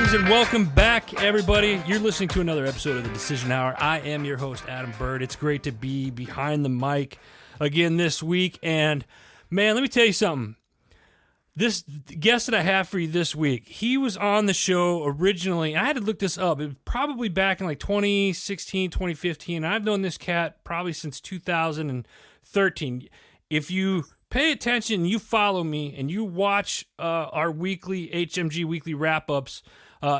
Greetings and welcome back, everybody. You're listening to another episode of the Decision Hour. I am your host, Adam Bird. It's great to be behind the mic again this week. And, man, let me tell you something. This guest that I have for you this week, he was on the show originally. I had to look this up. It was probably back in like 2016, 2015. I've known this cat probably since 2013. If you pay attention, you follow me, and you watch our weekly HMG weekly wrap-ups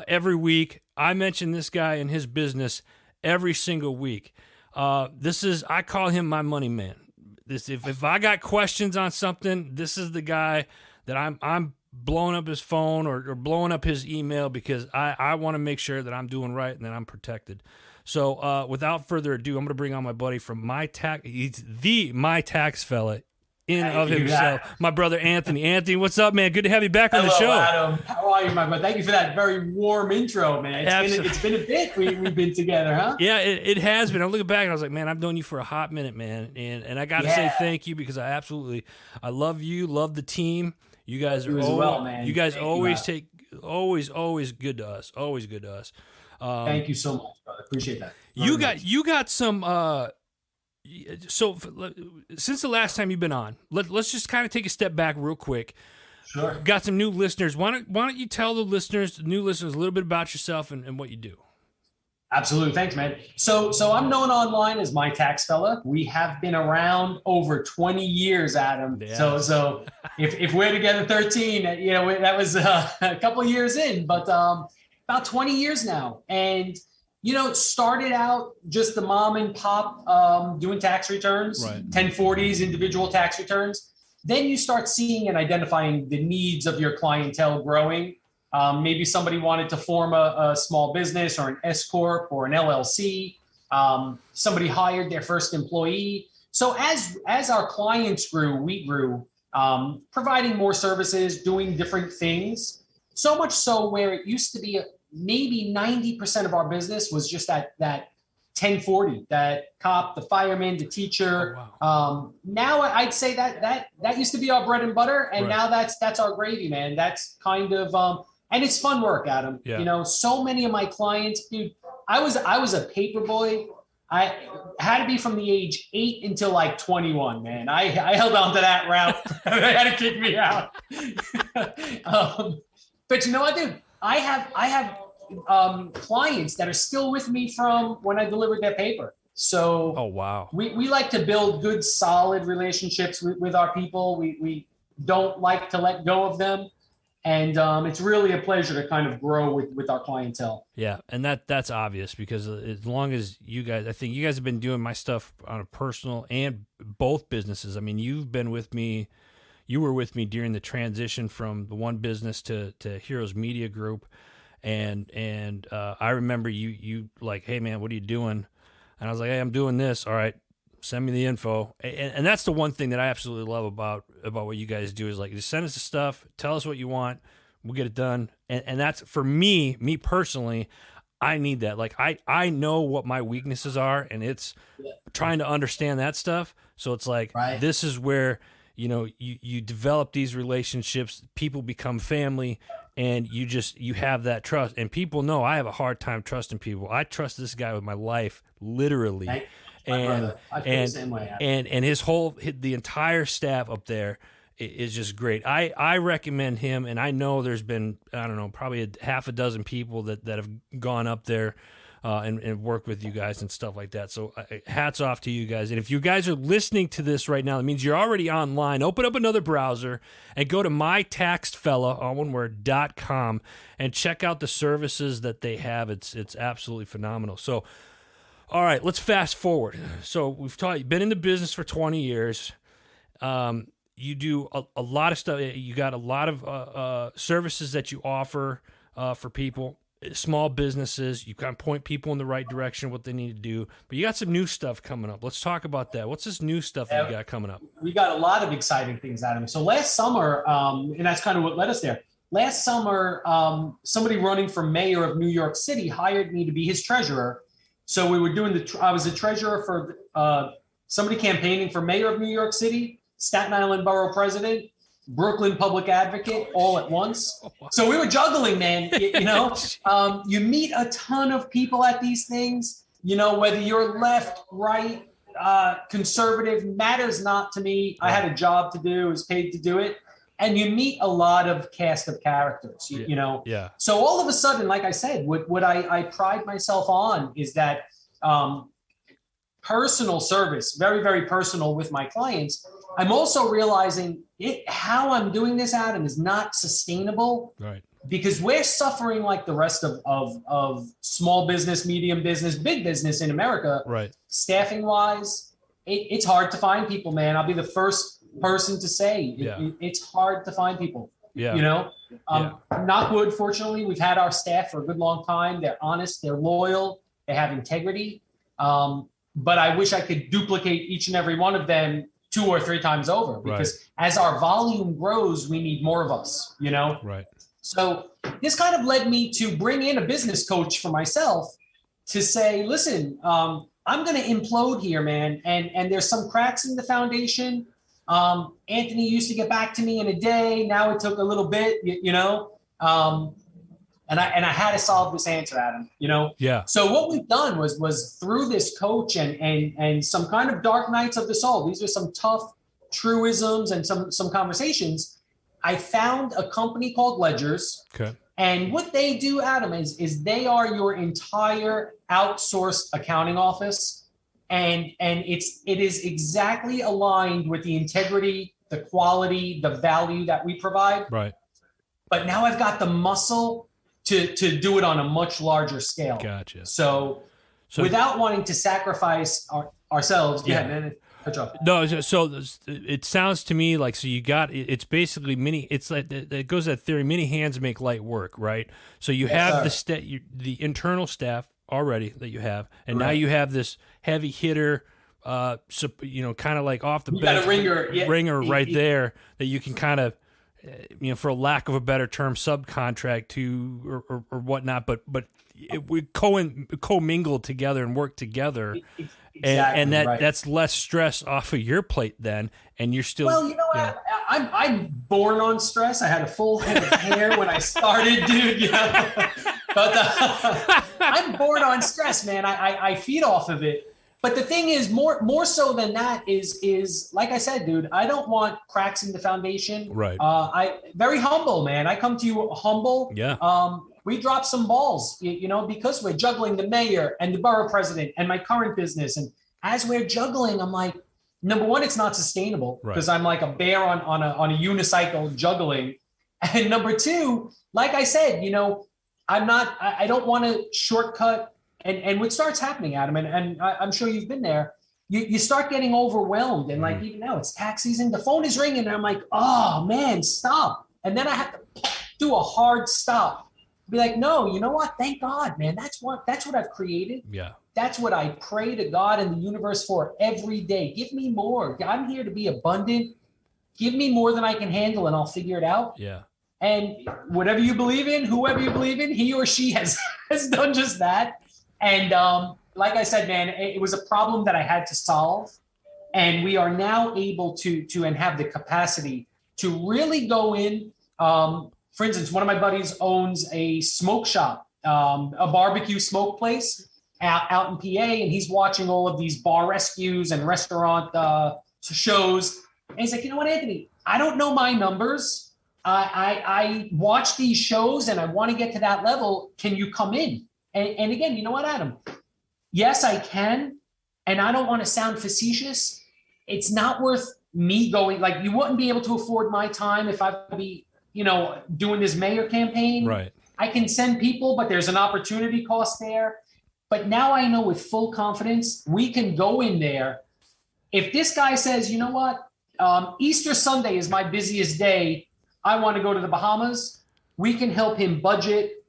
every week, I mention this guy and his business every single week. I call him my money man. If I got questions on something, this is the guy that I'm blowing up his phone or blowing up his email because I want to make sure that I'm doing right and that I'm protected. So without further ado, I'm going to bring on my buddy from he's the My Tax fella of himself, my brother Anthony. Anthony, what's up, man? Good to have you back on the show. Adam. How are you, my brother? Thank you for that very warm intro, man. It's been a bit we've been together, huh? Yeah, it has been. I'm looking back and I was like, man, I've known you for a hot minute, man. And I got to say thank you because I love you, love the team. You guys are always good to us. Always good to us. Thank you so much, brother. Appreciate that. You got some. So since the last time you've been on, let's just kind of take a step back real quick. Sure. Got some new listeners. Why don't you tell the new listeners, a little bit about yourself and what you do? Absolutely. Thanks, man. So I'm known online as My Tax Fella. We have been around over 20 years, Adam. Yeah. So if we're together 13, that was a couple of years in, but about 20 years now. And started out just the mom and pop doing tax returns, right. 1040s, individual tax returns. Then you start seeing and identifying the needs of your clientele growing. Maybe somebody wanted to form a small business or an S Corp or an LLC. Somebody hired their first employee. So as our clients grew, we grew, providing more services, doing different things. So much so where it used to be maybe 90% of our business was just that 1040, that cop, the fireman, the teacher. Oh, wow. Now I'd say that used to be our bread and butter, and now that's our gravy, man. That's kind of and it's fun work, Adam. Yeah. So many of my clients, dude. I was a paper boy. I had to be from the age 8 until like 21, man. I held on to that route. They had to kick me out. But you know what, dude? I have clients that are still with me from when I delivered their paper. So oh wow, we like to build good, solid relationships with our people. We don't like to let go of them, and it's really a pleasure to kind of grow with our clientele. Yeah, and that's obvious because as long as you guys, I think you guys have been doing my stuff on a personal and both businesses. I mean, you've been with me. You were with me during the transition from the one business to Heroes Media Group, and I remember you like, hey man, what are you doing? And I was like, hey, I'm doing this. All right, send me the info. And that's the one thing that I absolutely love about what you guys do is like, just send us the stuff, tell us what you want, we'll get it done. And that's for me personally. I need that. Like I know what my weaknesses are, and it's trying to understand that stuff. So it's like This is where. You develop these relationships, people become family, and you have that trust. And people know I have a hard time trusting people. I trust this guy with my life, literally. And the entire staff up there is just great. I recommend him, and I know there's been, I don't know, probably half a dozen people that have gone up there and work with you guys and stuff like that. So hats off to you guys. And if you guys are listening to this right now, that means you're already online. Open up another browser and go to mytaxedfella.com and check out the services that they have. It's absolutely phenomenal. So, all right, let's fast forward. So you've been in the business for 20 years. You do a lot of stuff. You got a lot of services that you offer for people. Small businesses, you kind of point people in the right direction, what they need to do. But you got some new stuff coming up. Let's talk about that. What's this new stuff that you got coming up? We got a lot of exciting things, Adam. So last summer, and that's kind of what led us there. Last summer, somebody running for mayor of New York City hired me to be his treasurer. So we were doing I was a treasurer for somebody campaigning for mayor of New York City, Staten Island Borough president. Brooklyn Public Advocate all at once. So we were juggling, man. You meet a ton of people at these things, whether you're left, right, conservative, matters not to me. I had a job to do, was paid to do it. And you meet a lot of cast of characters, you know? Yeah. So all of a sudden, like I said, what I pride myself on is that personal service, very, very personal with my clients. I'm also realizing how I'm doing this, Adam, is not sustainable. Right. Because we're suffering like the rest of small business, medium business, big business in America. Right. Staffing wise, it's hard to find people, man. I'll be the first person to say it's hard to find people. Yeah. Knock wood, fortunately, we've had our staff for a good long time. They're honest, they're loyal, they have integrity. But I wish I could duplicate each and every one of them 2 or 3 times over, because as our volume grows, we need more of us, Right. So this kind of led me to bring in a business coach for myself to say, listen, I'm going to implode here, man. And there's some cracks in the foundation. Anthony used to get back to me in a day. Now it took a little bit, and I had to solve this answer, Adam, Yeah. So what we've done was through this coach and some kind of dark nights of the soul. These are some tough truisms and some conversations. I found a company called Ledgers. Okay. And what they do, Adam, is they are your entire outsourced accounting office. And it is exactly aligned with the integrity, the quality, the value that we provide. Right. But now I've got the muscle to do it on a much larger scale. Gotcha. So without wanting to sacrifice ourselves, man. No, so it sounds to me like, so you got, it's basically it's like, it goes that theory, many hands make light work, right? So you have the internal staff already that you have, and now you have this heavy hitter, kind of like off the bench ringer right there that you can kind of, for a lack of a better term, subcontract to or whatnot, but we co-mingle together and work together. Exactly, and that's less stress off of your plate then, and you're still. Well, I'm born on stress. I had a full head of hair when I started, dude. But I'm born on stress, man. I feed off of it. But the thing is, more so than that is like I said, dude. I don't want cracks in the foundation. Right. I very humble, man. I come to you humble. Yeah. We dropped some balls, because we're juggling the mayor and the borough president and my current business. And as we're juggling, I'm like, number one, it's not sustainable because I'm like a bear on a unicycle juggling. And number two, like I said, I don't want to shortcut. And what starts happening, Adam, and I'm sure you've been there, you start getting overwhelmed. And like, even now it's tax season, the phone is ringing and I'm like, oh man, stop. And then I have to do a hard stop. Be like, no, you know what? Thank God, man. That's what I've created. Yeah. That's what I pray to God and the universe for every day. Give me more. I'm here to be abundant. Give me more than I can handle and I'll figure it out. Yeah. And whatever you believe in, whoever you believe in, he or she has done just that. And like I said, man, it was a problem that I had to solve. And we are now able to and have the capacity to really go in. For instance, one of my buddies owns a smoke shop, a barbecue smoke place out in PA, and he's watching all of these bar rescues and restaurant shows. And he's like, you know what, Anthony, I don't know my numbers. I watch these shows and I want to get to that level. Can you come in? And again, you know what, Adam? Yes, I can. And I don't want to sound facetious. It's not worth me going, like, you wouldn't be able to afford my time if I'd be, doing this mayor campaign. Right. I can send people, but there's an opportunity cost there. But now I know with full confidence, we can go in there. If this guy says, you know what, Easter Sunday is my busiest day, I want to go to the Bahamas, we can help him budget,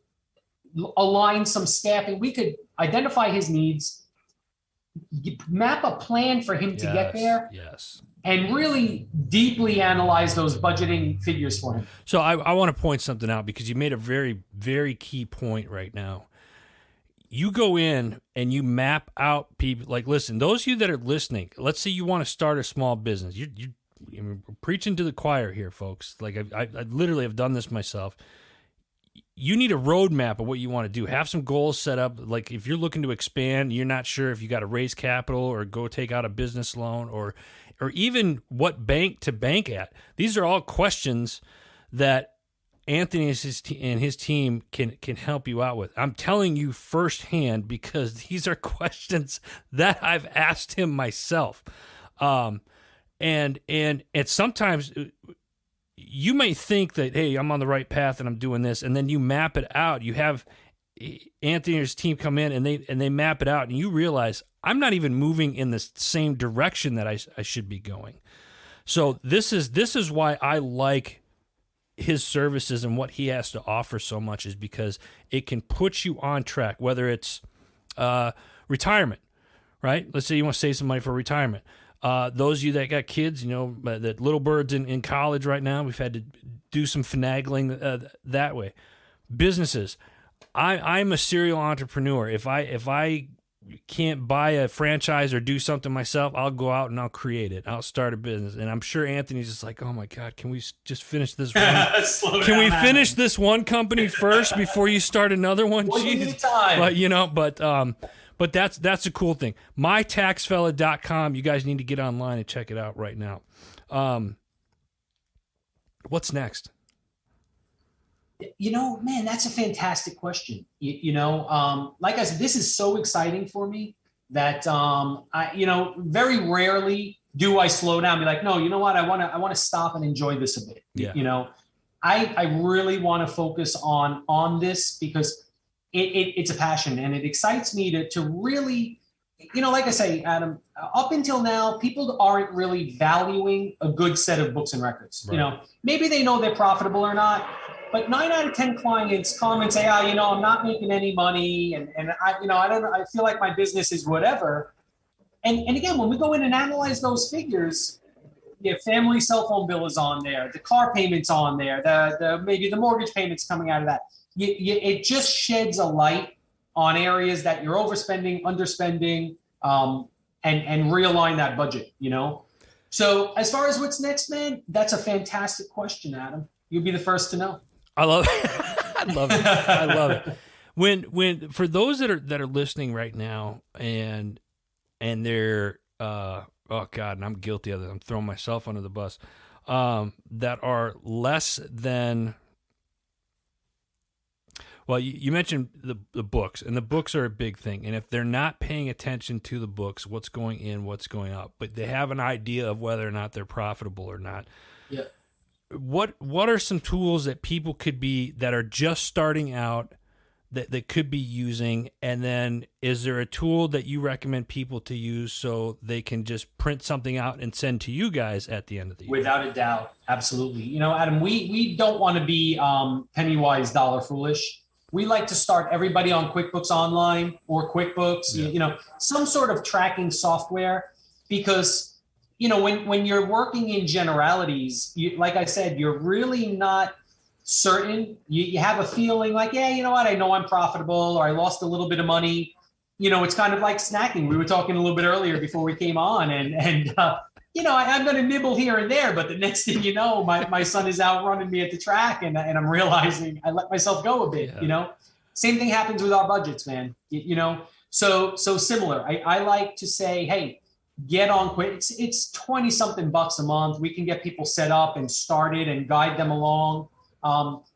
align some staffing. We could identify his needs, map a plan for him to get there. Yes. And really deeply analyze those budgeting figures for him. So I want to point something out because you made a very, very key point right now. You go in and you map out people. Like, listen, those of you that are listening, let's say you want to start a small business. You preaching to the choir here, folks. Like I literally have done this myself. You need a roadmap of what you want to do. Have some goals set up. Like if you're looking to expand, you're not sure if you got to raise capital or go take out a business loan or even what bank to bank at. These are all questions that Anthony and his team can help you out with. I'm telling you firsthand because these are questions that I've asked him myself. And sometimes you may think that, hey, I'm on the right path and I'm doing this, and then you map it out. You have Anthony and his team come in and they map it out, and you realize I'm not even moving in the same direction that I should be going. So this is why I like his services and what he has to offer so much, is because it can put you on track, whether it's retirement, right? Let's say you want to save some money for retirement. Those of you that got kids, that little birds in college right now, we've had to do some finagling that way. Businesses. I'm a serial entrepreneur. If I can't buy a franchise or do something myself, I'll go out and I'll create it. I'll start a business. And I'm sure Anthony's just like, oh my God, can we just finish this one? Can we finish this one company first before you start another one? One at a time. But that's a cool thing. MyTaxFella.com. You guys need to get online and check it out right now. What's next? Man, that's a fantastic question. Like I said, this is so exciting for me that I very rarely do I slow down and be like, no, you know what? I want to stop and enjoy this a bit. Yeah. I really want to focus on this because it's a passion and it excites me to really, like I say, Adam, up until now, people aren't really valuing a good set of books and records. Right. Maybe they know they're profitable or not, but 9 out of 10 clients come and say, I'm not making any money. And I feel like my business is whatever. And again, when we go in and analyze those figures, your family cell phone bill is on there, the car payment's on there, maybe the mortgage payment's coming out of that. It just sheds a light on areas that you're overspending, underspending, and realign that budget, So as far as what's next, man, that's a fantastic question, Adam. You'll be the first to know. I love it. I love it. When for those that are listening right now and they're oh God, and I'm guilty of this. I'm throwing myself under the bus. That are less than. Well, you mentioned the books, and the books are a big thing. And if they're not paying attention to the books, what's going in, what's going out, but they have an idea of whether or not they're profitable or not. Yeah. What are some tools that people that are just starting out that could be using? And then is there a tool that you recommend people to use so they can just print something out and send to you guys at the end of the year? Without a doubt. Absolutely. Adam, we don't want to be penny-wise, dollar foolish. We like to start everybody on QuickBooks Online or QuickBooks, some sort of tracking software, because, when you're working in generalities, like I said, you're really not certain. You have a feeling like, yeah, you know what? I know I'm profitable, or I lost a little bit of money. It's kind of like snacking. We were talking a little bit earlier before we came on, and I'm going to nibble here and there, but the next thing you know, my son is out running me at the track, and I'm realizing I let myself go a bit. Yeah. Same thing happens with our budgets, man. So similar. I like to say, hey, get on Quick. It's 20 something bucks a month. We can get people set up and started and guide them along.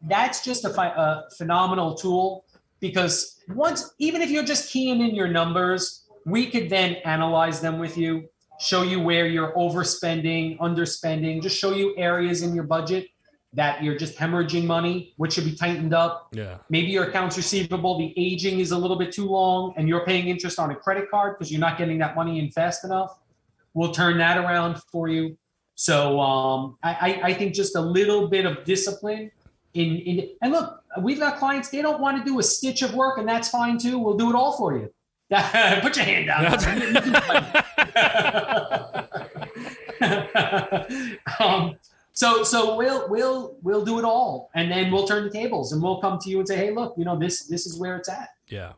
That's just a phenomenal tool, because even if you're just keying in your numbers, we could then analyze them with you, show you where you're overspending, underspending, just show you areas in your budget that you're just hemorrhaging money, which should be tightened up. Yeah. Maybe your accounts receivable, the aging is a little bit too long and you're paying interest on a credit card because you're not getting that money in fast enough. We'll turn that around for you. So I think just a little bit of discipline and look, we've got clients, they don't want to do a stitch of work, and that's fine too. We'll do it all for you. Put your hand down. So we'll do it all, and then we'll turn the tables, and we'll come to you and say, hey, look, this is where it's at. Yeah.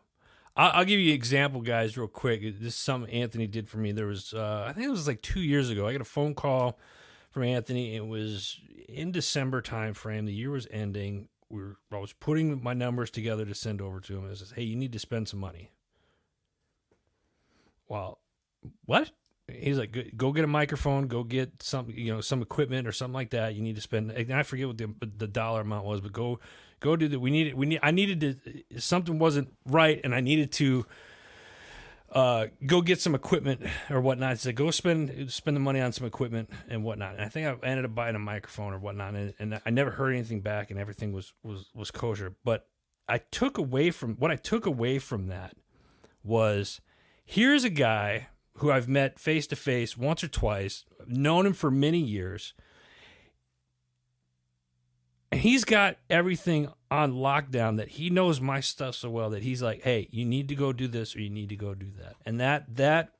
I'll give you an example, guys, real quick. This is something Anthony did for me. There was, I think it was like 2 years ago. I got a phone call from Anthony. It was in December timeframe. The year was ending. I was putting my numbers together to send over to him. It says, "Hey, you need to spend some money." Well, what? He's like, "Go get a microphone. Go get some equipment or something like that. You need to spend." And I forget what the dollar amount was, but go do that. I needed to. Something wasn't right, and I needed to go get some equipment or whatnot. I said, "Go spend the money on some equipment and whatnot." And I think I ended up buying a microphone or whatnot, and I never heard anything back, and everything was kosher. But what I took away from that was, here's a guy who I've met face to face once or twice, known him for many years, and he's got everything on lockdown, that he knows my stuff so well that he's like, "Hey, you need to go do this or you need to go do that." And that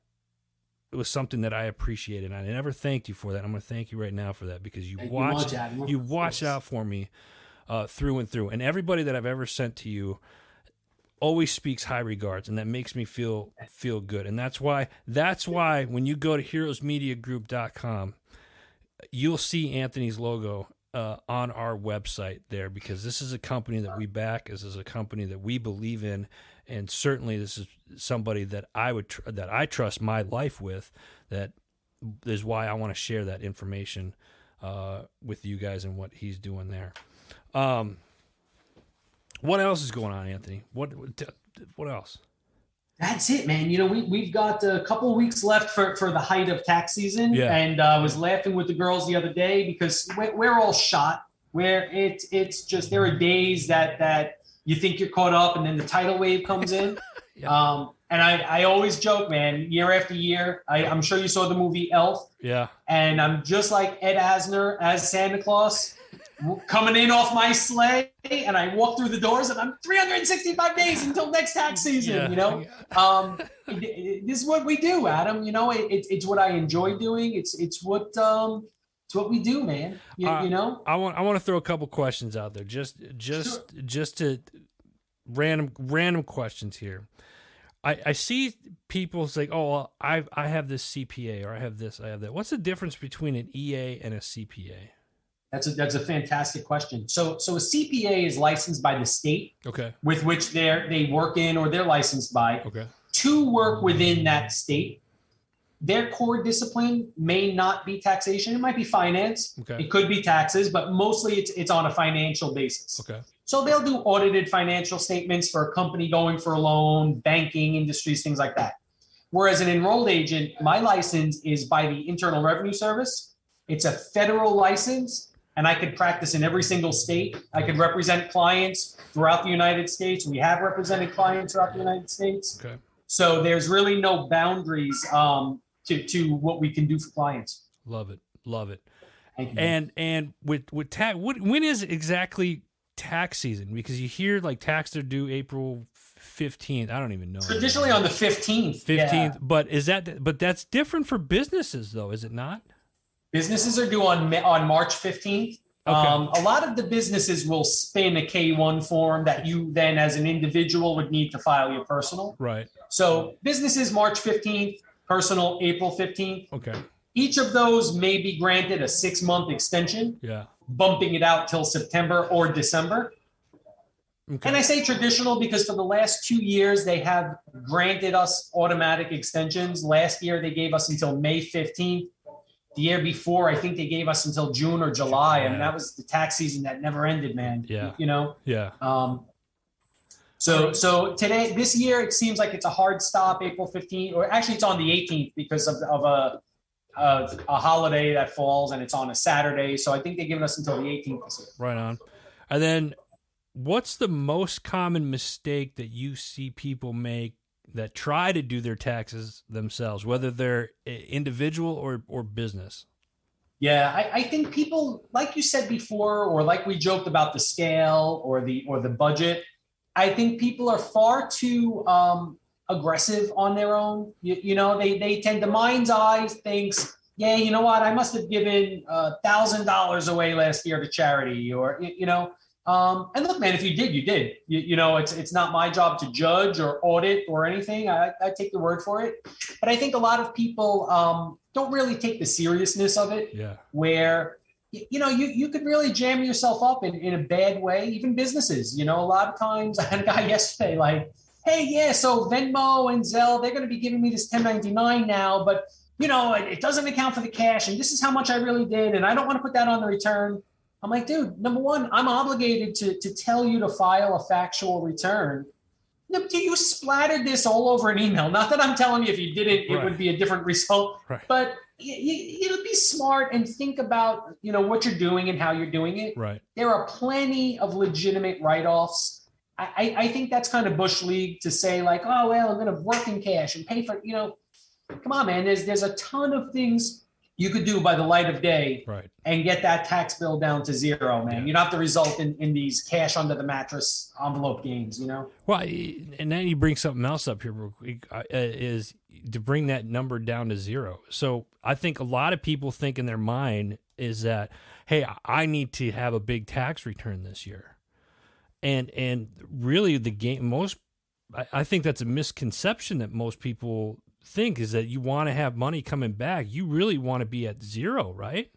was something that I appreciated. And I never thanked you for that. I'm going to thank you right now for that, because you watched out for me through and through. And everybody that I've ever sent to you always speaks high regards, and that makes me feel good. And that's why when you go to heroesmediagroup.com, you'll see Anthony's logo on our website there, because this is a company that we back. This is a company that we believe in, and certainly this is somebody that I trust my life with. That is why I want to share that information with you guys and what he's doing there. What else is going on, Anthony? What else? That's it, man. We've got a couple of weeks left for the height of tax season. Yeah. And I was laughing with the girls the other day, because we're all shot, where it's just, there are days that you think you're caught up, and then the tidal wave comes in. Yeah. And I always joke, man, year after year, I'm sure you saw the movie Elf. Yeah. And I'm just like Ed Asner as Santa Claus, coming in off my sleigh, and I walk through the doors, and I'm 365 days until next tax season. Yeah. This is what we do, Adam. It's what I enjoy doing. It's what we do, man. You know. I want to throw a couple questions out there, just to random questions here. I see people say, "Oh, well, I have this CPA, or I have this, I have that." What's the difference between an EA and a CPA? That's a fantastic question. So a CPA is licensed by the state, okay, with which they work in, or they're licensed by, okay, to work within that state. Their core discipline may not be taxation. It might be finance. Okay. It could be taxes, but mostly it's on a financial basis. Okay. So they'll do audited financial statements for a company going for a loan, banking industries, things like that. Whereas an enrolled agent, my license is by the Internal Revenue Service. It's a federal license, and I could practice in every single state. I could represent clients throughout the United States. We have represented clients throughout the United States. Okay. So there's really no boundaries to what we can do for clients. Love it. Thank you, and with tax, when is exactly tax season? Because you hear like taxes are due April 15th. I don't even know. Traditionally on the 15th. 15th, yeah. But that's different for businesses, though, is it not? Businesses are due on March 15th. Okay. A lot of the businesses will spin a K-1 form that you then, as an individual, would need to file your personal. Right. So businesses March 15th, personal April 15th. Okay. Each of those may be granted a 6-month extension. Yeah. Bumping it out till September or December. Okay. And I say traditional because for the last 2 years, they have granted us automatic extensions. Last year, they gave us until May 15th. The year before, I think they gave us until June or July. Yeah. And that was the tax season that never ended, man. Yeah. Yeah. So today, this year, it seems like it's a hard stop, April 15th, or actually it's on the 18th because of a holiday that falls, and it's on a Saturday. So I think they've given us until the 18th this year. Right on. And then what's the most common mistake that you see people make that try to do their taxes themselves, whether they're individual or business? Yeah, I think people, like you said before, or like we joked about the scale or the budget, I think people are far too aggressive on their own. They tend to, mind's eye thinks, yeah, you know what, I must have given $1,000 away last year to charity, or and look, man, if you did, you did. It's not my job to judge or audit or anything. I take the word for it. But I think a lot of people don't really take the seriousness of it. Yeah. Where, you could really jam yourself up in a bad way, even businesses. A lot of times I had a guy yesterday like, hey, yeah, so Venmo and Zelle, they're going to be giving me this 1099 now, but, it doesn't account for the cash, and this is how much I really did, and I don't want to put that on the return. I'm like, dude, number one, I'm obligated to tell you to file a factual return. You splattered this all over an email. Not that I'm telling you if you didn't, it would be a different result. Right. But you be smart and think about, what you're doing and how you're doing it. Right. There are plenty of legitimate write-offs. I think that's kind of Bush League to say like, oh, well, I'm going to work in cash and pay for, come on, man. There's a ton of things you could do by the light of day and get that tax bill down to zero, man. You don't have to result in these cash under the mattress envelope games, Well, and then you bring something else up here real quick, is to bring that number down to zero. So I think a lot of people think in their mind is that, hey, I need to have a big tax return this year. And really the game, I think that's a misconception that most people think, is that you want to have money coming back. You really want to be at zero, right?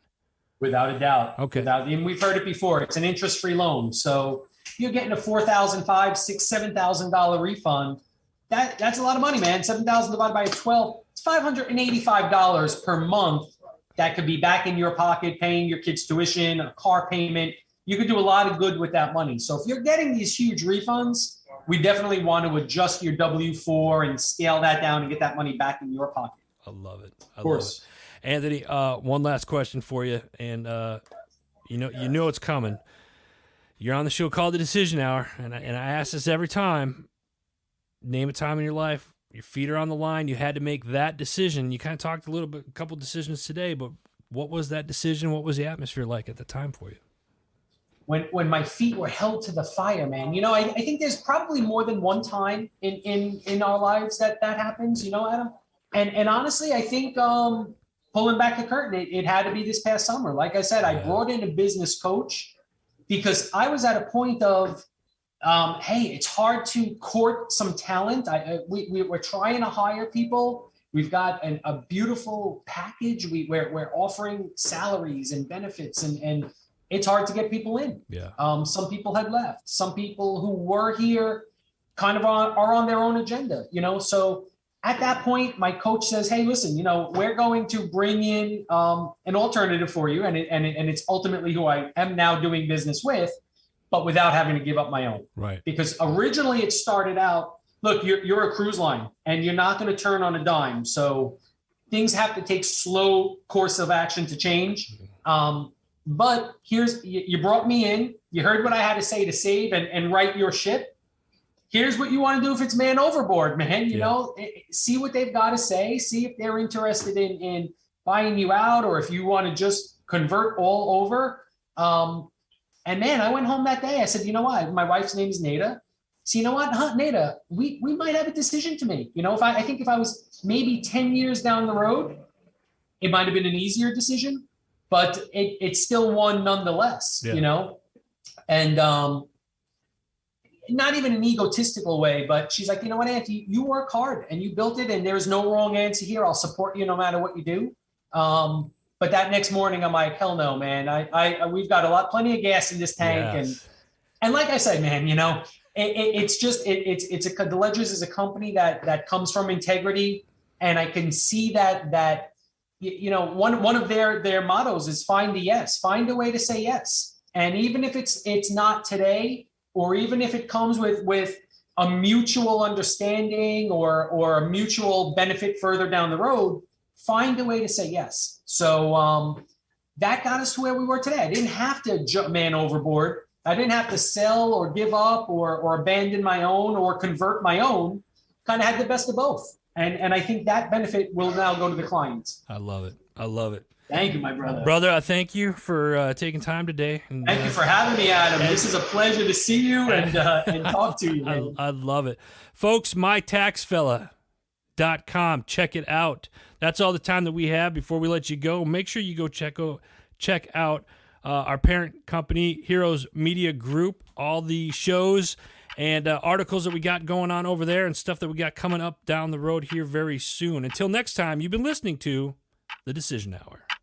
Without a doubt. Okay. And we've heard it before. It's an interest-free loan. So you're getting a $4,000, $5,000, $6,000, $7,000 refund. That's a lot of money, man. 7,000 divided by 12, it's $585 per month. That could be back in your pocket, paying your kids' tuition, a car payment. You could do a lot of good with that money. So if you're getting these huge refunds, we definitely want to adjust your W-4 and scale that down and get that money back in your pocket. I love it. Of course. Anthony, one last question for you, and you know it's coming. You're on the show called The Decision Hour, and I ask this every time. Name a time in your life, your feet are on the line, you had to make that decision. You kind of talked a couple decisions today, but what was that decision? What was the atmosphere like at the time for you? When my feet were held to the fire, man, I think there's probably more than one time in our lives that happens, Adam. And honestly, I think pulling back the curtain, it had to be this past summer. Like I said, I brought in a business coach because I was at a point of, hey, it's hard to court some talent. We're trying to hire people. We've got a beautiful package. We're offering salaries and benefits and it's hard to get people in. Yeah. Some people had left. Some people who were here kind of are on their own agenda, So at that point, my coach says, hey, listen, we're going to bring in an alternative for you. And it's ultimately who I am now doing business with, but without having to give up my own. Right. Because originally it started out, look, you're a cruise line and you're not going to turn on a dime. So things have to take slow course of action to change. But you brought me in, you heard what I had to say to save and right your ship. Here's what you want to do if it's man overboard, man. See what they've got to say, see if they're interested in buying you out or if you want to just convert all over. And man, I went home that day. I said, you know what? My wife's name is Nada. So you know what, Nada, we might have a decision to make. I think if I was maybe 10 years down the road, it might have been an easier decision. But it's still one nonetheless, and not even an egotistical way, but she's like, you know what, Anthony, you work hard and you built it and there's no wrong answer here. I'll support you no matter what you do. But that next morning, I'm like, hell no, man. We've got plenty of gas in this tank. Yes. And like I said, man, the Ledgers is a company that comes from integrity. And I can see that one of their mottos is find a yes, find a way to say yes. And even if it's not today, or even if it comes with a mutual understanding or a mutual benefit further down the road, find a way to say yes. So that got us to where we were today. I didn't have to jump man overboard. I didn't have to sell or give up or abandon my own or convert my own. Kind of had the best of both. And I think that benefit will now go to the clients. I love it. I love it. Thank you, my brother. Brother, I thank you for taking time today. And, thank you for having me, Adam. This is a pleasure to see you and talk to you, man. I love it. Folks, mytaxfella.com. Check it out. That's all the time that we have before we let you go. Make sure you go check out our parent company, Heroes Media Group, all the shows and articles that we got going on over there and stuff that we got coming up down the road here very soon. Until next time, you've been listening to the Decision Hour.